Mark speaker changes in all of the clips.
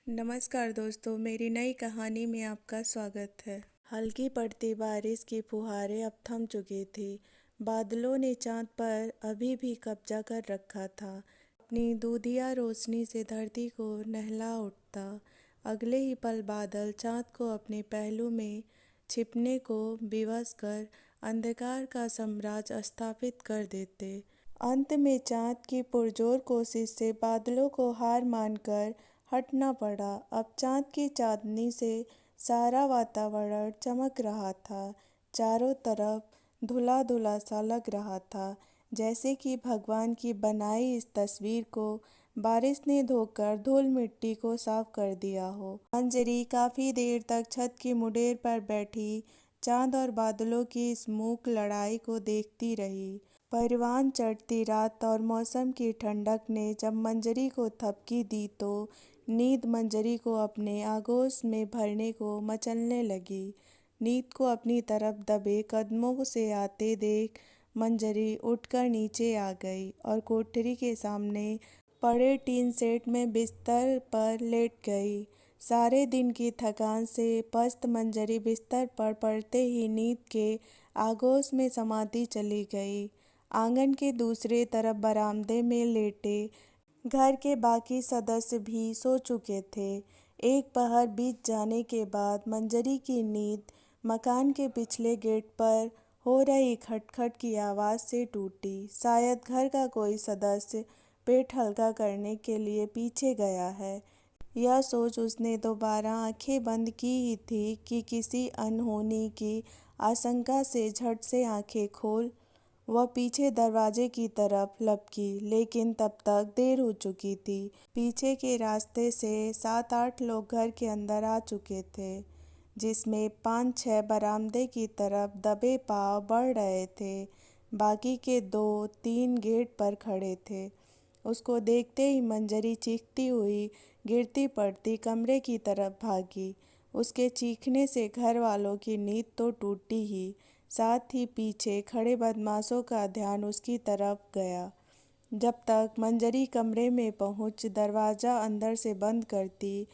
Speaker 1: नमस्कार दोस्तों, मेरी नई कहानी में आपका स्वागत है। हल्की पड़ती बारिश की फुहारें अब थम चुकी थी। बादलों ने चांद पर अभी भी कब्जा कर रखा था, अपनी दूधिया रोशनी से धरती को नहला उठता। अगले ही पल बादल चांद को अपने पहलू में छिपने को विवश कर अंधकार का साम्राज्य स्थापित कर देते। अंत में चांद की पुरजोर कोशिश से बादलों को हार मानकर हटना पड़ा। अब चांद की चांदनी से सारा वातावरण चमक रहा था। चारों तरफ धुला धुला सा लग रहा था, जैसे कि भगवान की बनाई इस तस्वीर को बारिश ने धोकर धूल मिट्टी को साफ कर दिया हो। मंजरी काफी देर तक छत की मुडेर पर बैठी चांद और बादलों की इस मूक लड़ाई को देखती रही। परवान चढ़ती रात और मौसम की ठंडक ने जब मंजरी को थपकी दी तो नींद मंजरी को अपने आगोश में भरने को मचलने लगी। नींद को अपनी तरफ दबे कदमों से आते देख मंजरी उठकर नीचे आ गई और कोठरी के सामने पड़े टीन सेट में बिस्तर पर लेट गई। सारे दिन की थकान से पस्त मंजरी बिस्तर पर पड़ते ही नींद के आगोश में समाती चली गई। आंगन के दूसरे तरफ बरामदे में लेटे घर के बाकी सदस्य भी सो चुके थे। एक पहर बीत जाने के बाद मंजरी की नींद मकान के पिछले गेट पर हो रही खटखट की आवाज़ से टूटी। शायद घर का कोई सदस्य पेट हल्का करने के लिए पीछे गया है। यह सोच उसने दोबारा आंखें बंद की ही थी कि किसी अनहोनी की आशंका से झट से आंखें खोल वह पीछे दरवाजे की तरफ लपकी, लेकिन तब तक देर हो चुकी थी। पीछे के रास्ते से 7-8 लोग घर के अंदर आ चुके थे, जिसमें 5-6 बरामदे की तरफ दबे पांव बढ़ रहे थे। बाकी के 2-3 गेट पर खड़े थे। उसको देखते ही मंजरी चीखती हुई गिरती पड़ती कमरे की तरफ भागी। उसके चीखने से घर वालों की नींद तो टूटी ही, साथ ही पीछे खड़े बदमाशों का ध्यान उसकी तरफ गया। जब तक मंजरी कमरे में पहुंच दरवाज़ा अंदर से बंद करती,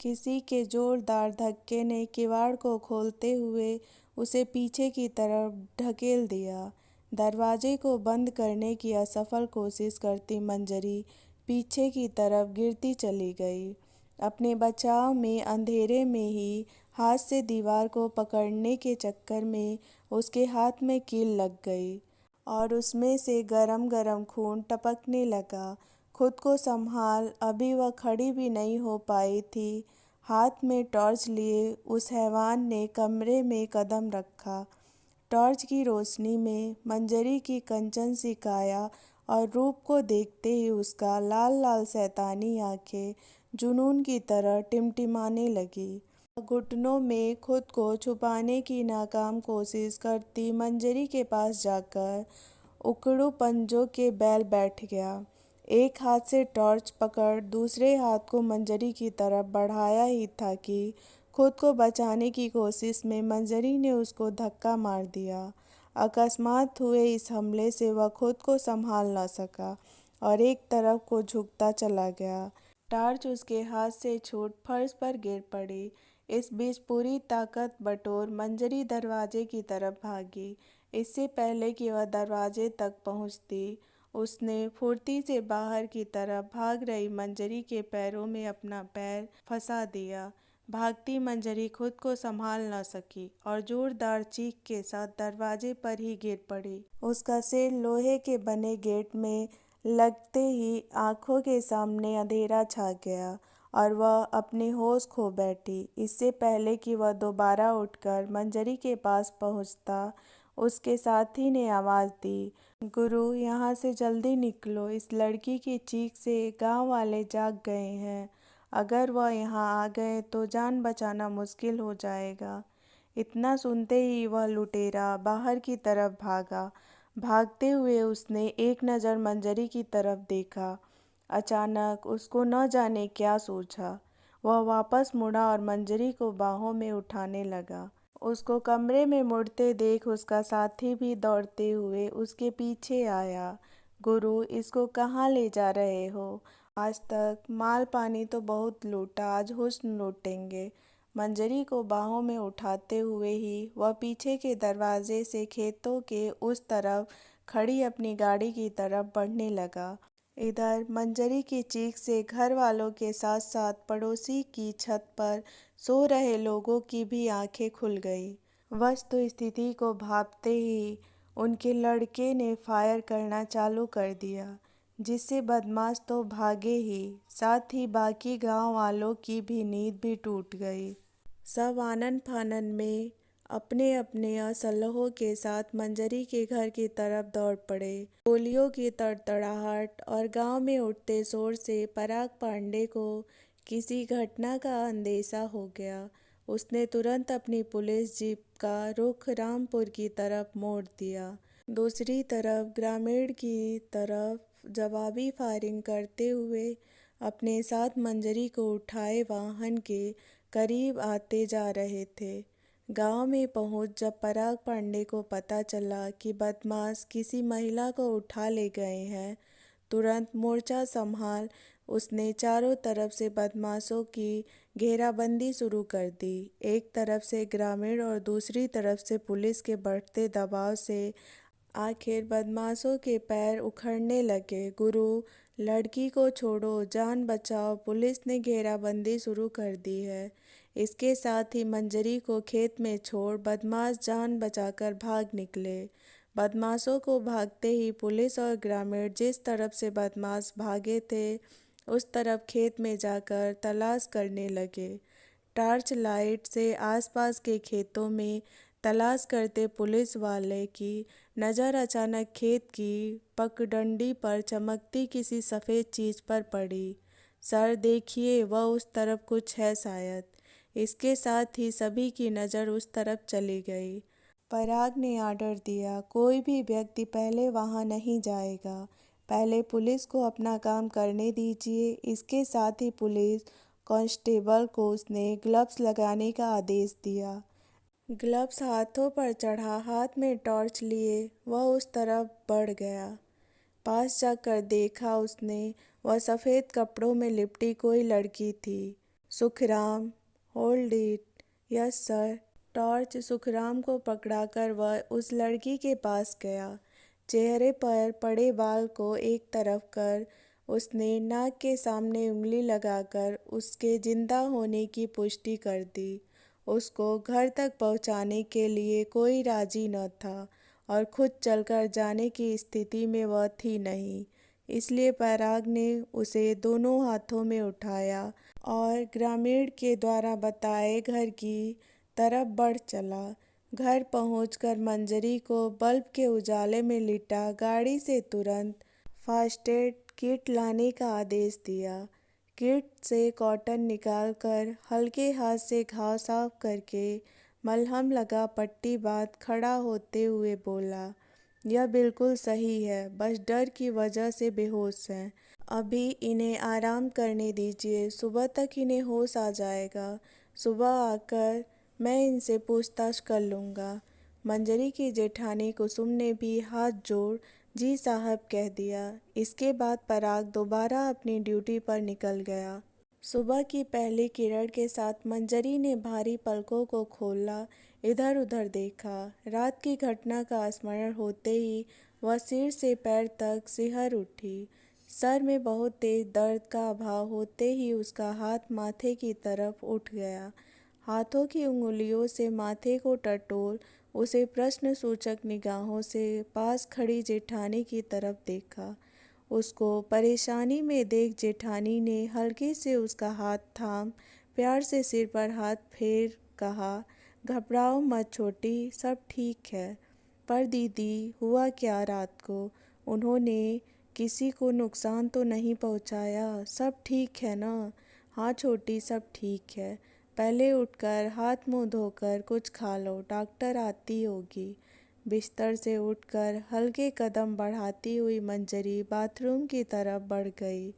Speaker 1: किसी के जोरदार धक्के ने किवाड़ को खोलते हुए उसे पीछे की तरफ ढकेल दिया। दरवाजे को बंद करने की असफल कोशिश करती मंजरी पीछे की तरफ गिरती चली गई। अपने बचाव में अंधेरे में ही हाथ से दीवार को पकड़ने के चक्कर में उसके हाथ में कील लग गई और उसमें से गरम गरम खून टपकने लगा। खुद को संभाल अभी वह खड़ी भी नहीं हो पाई थी। हाथ में टॉर्च लिए उस हैवान ने कमरे में कदम रखा। टॉर्च की रोशनी में मंजरी की कंचन सी काया और रूप को देखते ही उसका लाल लाल शैतानी आंखें जुनून की तरह टिमटिमाने लगी। घुटनों में खुद को छुपाने की नाकाम कोशिश करती मंजरी के पास जाकर उकड़ू पंजों के बैल बैठ गया। एक हाथ से टॉर्च पकड़ दूसरे हाथ को मंजरी की तरफ बढ़ाया ही था कि खुद को बचाने की कोशिश में मंजरी ने उसको धक्का मार दिया। अकस्मात हुए इस हमले से वह खुद को संभाल न सका और एक तरफ को झुकता चला गया। टॉर्च उसके हाथ से छूट फर्श पर गिर पड़ी। इस बीच पूरी ताकत बटोर मंजरी दरवाजे की तरफ भागी। इससे पहले कि वह दरवाजे तक पहुंचती, उसने फुर्ती से बाहर की तरफ भाग रही मंजरी के पैरों में अपना पैर फंसा दिया। भागती मंजरी खुद को संभाल न सकी और जोरदार चीख के साथ दरवाजे पर ही गिर पड़ी। उसका सिर लोहे के बने गेट में लगते ही आंखों के सामने अंधेरा छा गया और वह अपने होश खो बैठी। इससे पहले कि वह दोबारा उठकर मंजरी के पास पहुंचता, उसके साथी ने आवाज़ दी, गुरु यहाँ से जल्दी निकलो, इस लड़की की चीख से गांव वाले जाग गए हैं। अगर वह यहाँ आ गए तो जान बचाना मुश्किल हो जाएगा। इतना सुनते ही वह लुटेरा बाहर की तरफ भागा। भागते हुए उसने एक नज़र मंजरी की तरफ देखा। अचानक उसको न जाने क्या सूझा। वह वापस मुड़ा और मंजरी को बाहों में उठाने लगा। उसको कमरे में मुड़ते देख उसका साथी भी दौड़ते हुए उसके पीछे आया। गुरु, इसको कहाँ ले जा रहे हो? आज तक माल पानी तो बहुत लूटा, आज हुस्न लूटेंगे। मंजरी को बाहों में उठाते हुए ही वह पीछे के दरवाजे से खेतों के उस तरफ खड़ी अपनी गाड़ी की तरफ बढ़ने लगा। इधर मंजरी की चीख से घर वालों के साथ साथ पड़ोसी की छत पर सो रहे लोगों की भी आंखें खुल गई। वस्तु स्थिति को भांपते ही उनके लड़के ने फायर करना चालू कर दिया, जिससे बदमाश तो भागे ही, साथ ही बाकी गांव वालों की भी नींद भी टूट गई। सब आनन फानन में अपने अपने असलहों के साथ मंजरी के घर की तरफ दौड़ पड़े। गोलियों की तड़तड़ाहट और गांव में उठते शोर से पराग पांडे को किसी घटना का अंदेशा हो गया। उसने तुरंत अपनी पुलिस जीप का रुख रामपुर की तरफ मोड़ दिया। दूसरी तरफ ग्रामीण की तरफ जवाबी फायरिंग करते हुए अपने साथ मंजरी को उठाए वाहन के करीब आते जा रहे थे। गांव में पहुंच जब पराग पांडे को पता चला कि बदमाश किसी महिला को उठा ले गए हैं, तुरंत मोर्चा संभाल उसने चारों तरफ से बदमाशों की घेराबंदी शुरू कर दी। एक तरफ से ग्रामीण और दूसरी तरफ से पुलिस के बढ़ते दबाव से आखिर बदमाशों के पैर उखड़ने लगे। गुरु, लड़की को छोड़ो, जान बचाओ, पुलिस ने घेराबंदी शुरू कर दी है। इसके साथ ही मंजरी को खेत में छोड़ बदमाश जान बचाकर भाग निकले। बदमाशों को भागते ही पुलिस और ग्रामीण जिस तरफ से बदमाश भागे थे उस तरफ खेत में जाकर तलाश करने लगे। टॉर्च लाइट से आसपास के खेतों में तलाश करते पुलिस वाले की नज़र अचानक खेत की पगडंडी पर चमकती किसी सफ़ेद चीज़ पर पड़ी। सर देखिए, वह उस तरफ कुछ है शायद। इसके साथ ही सभी की नज़र उस तरफ चली गई। पराग ने आर्डर दिया, कोई भी व्यक्ति पहले वहां नहीं जाएगा, पहले पुलिस को अपना काम करने दीजिए। इसके साथ ही पुलिस कांस्टेबल को उसने ग्लव्स लगाने का आदेश दिया। ग्लव्स हाथों पर चढ़ा, हाथ में टॉर्च लिए वह उस तरफ बढ़ गया। पास जाकर देखा उसने, वह सफ़ेद कपड़ों में लिपटी कोई लड़की थी। Sukhram, hold it. Yes sir. Torch Sukhram को पकड़ाकर वह उस लड़की के पास गया। चेहरे पर पड़े बाल को एक तरफ कर उसने नाक के सामने उंगली लगाकर उसके जिंदा होने की पुष्टि कर दी। उसको घर तक पहुंचाने के लिए कोई राजी न था और खुद चलकर जाने की स्थिति में वह थी नहीं। इसलिए पराग ने उसे दोनों हाथों में उठाया और ग्रामीण के द्वारा बताए घर की तरफ बढ़ चला। घर पहुंचकर मंजरी को बल्ब के उजाले में लिटा गाड़ी से तुरंत फर्स्ट एड किट लाने का आदेश दिया। किट से कॉटन निकालकर हल्के हाथ से घाव साफ करके मलहम लगा पट्टी बांध खड़ा होते हुए बोला, यह बिल्कुल सही है, बस डर की वजह से बेहोश हैं। अभी इन्हें आराम करने दीजिए, सुबह तक इन्हें होश आ जाएगा। सुबह आकर मैं इनसे पूछताछ कर लूँगा। मंजरी की जेठानी कुसुम ने भी हाथ जोड़ जी साहब कह दिया। इसके बाद पराग दोबारा अपनी ड्यूटी पर निकल गया। सुबह की पहली किरण के साथ मंजरी ने भारी पलकों को खोला, इधर उधर देखा। रात की घटना का स्मरण होते ही वह सिर से पैर तक सिहर उठी। सर में बहुत तेज दर्द का अभाव होते ही उसका हाथ माथे की तरफ उठ गया। हाथों की उंगलियों से माथे को टटोल उसे प्रश्न सूचक निगाहों से पास खड़ी जेठानी की तरफ देखा। उसको परेशानी में देख जेठानी ने हल्के से उसका हाथ थाम प्यार से सिर पर हाथ फेर कहा, घबराओ मत छोटी, सब ठीक है। पर दीदी, हुआ क्या रात को? उन्होंने किसी को नुकसान तो नहीं पहुंचाया? सब ठीक है ना? हाँ छोटी, सब ठीक है। पहले उठकर हाथ मुंह धोकर कुछ खा लो, डॉक्टर आती होगी। बिस्तर से उठकर हल्के कदम बढ़ाती हुई मंजरी बाथरूम की तरफ बढ़ गई।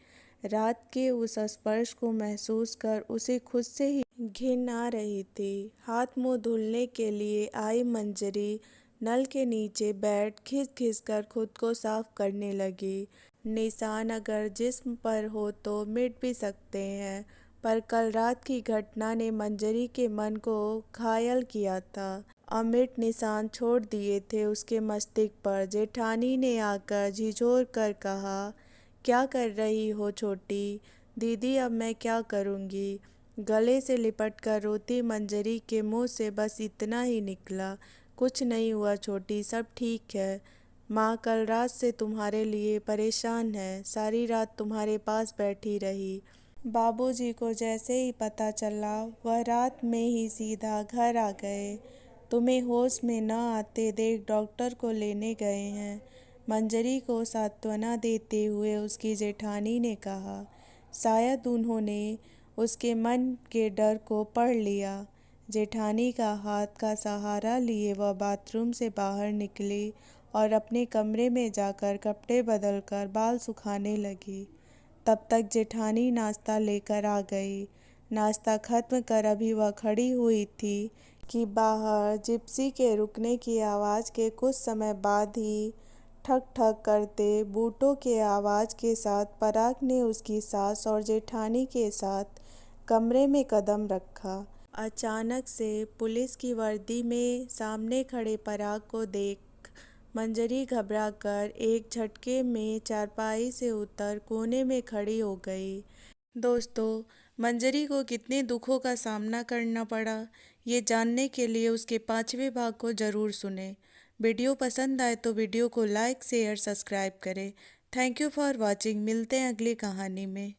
Speaker 1: रात के उस स्पर्श को महसूस कर उसे खुद से ही घिन आ रही थी। हाथ मुंह धुलने के लिए आई मंजरी नल के नीचे बैठ घिस घिस कर खुद को साफ करने लगी। निशान अगर जिस्म पर हो तो मिट भी सकते हैं, पर कल रात की घटना ने मंजरी के मन को घायल किया था। अमिट निशान छोड़ दिए थे उसके मस्तिष्क पर। जेठानी ने आकर झिझोर कर कहा, क्या कर रही हो छोटी? दीदी अब मैं क्या करूँगी? गले से लिपट कर रोती मंजरी के मुंह से बस इतना ही निकला, कुछ नहीं हुआ छोटी, सब ठीक है। माँ कल रात से तुम्हारे लिए परेशान है, सारी रात तुम्हारे पास बैठी रही। बाबूजी को जैसे ही पता चला वह रात में ही सीधा घर आ गए। तुम्हें होश में न आते देख डॉक्टर को लेने गए हैं। मंजरी को सांत्वना देते हुए उसकी जेठानी ने कहा। शायद उन्होंने उसके मन के डर को पढ़ लिया। जेठानी का हाथ का सहारा लिए वह बाथरूम से बाहर निकली और अपने कमरे में जाकर कपड़े बदलकर बाल सुखाने लगी। तब तक जेठानी नाश्ता लेकर आ गई। नाश्ता खत्म कर अभी वह खड़ी हुई थी कि बाहर जिप्सी के रुकने की आवाज़ के कुछ समय बाद ही ठक ठक करते बूटों के आवाज़ के साथ पराग ने उसकी सास और जेठानी के साथ कमरे में कदम रखा। अचानक से पुलिस की वर्दी में सामने खड़े पराग को देख मंजरी घबराकर एक झटके में चारपाई से उतर कोने में खड़ी हो गई। दोस्तों, मंजरी को कितने दुखों का सामना करना पड़ा, ये जानने के लिए उसके 5वें भाग को ज़रूर सुनें। वीडियो पसंद आए तो वीडियो को लाइक, शेयर, सब्सक्राइब करें। Thank you for watching. मिलते हैं अगली कहानी में।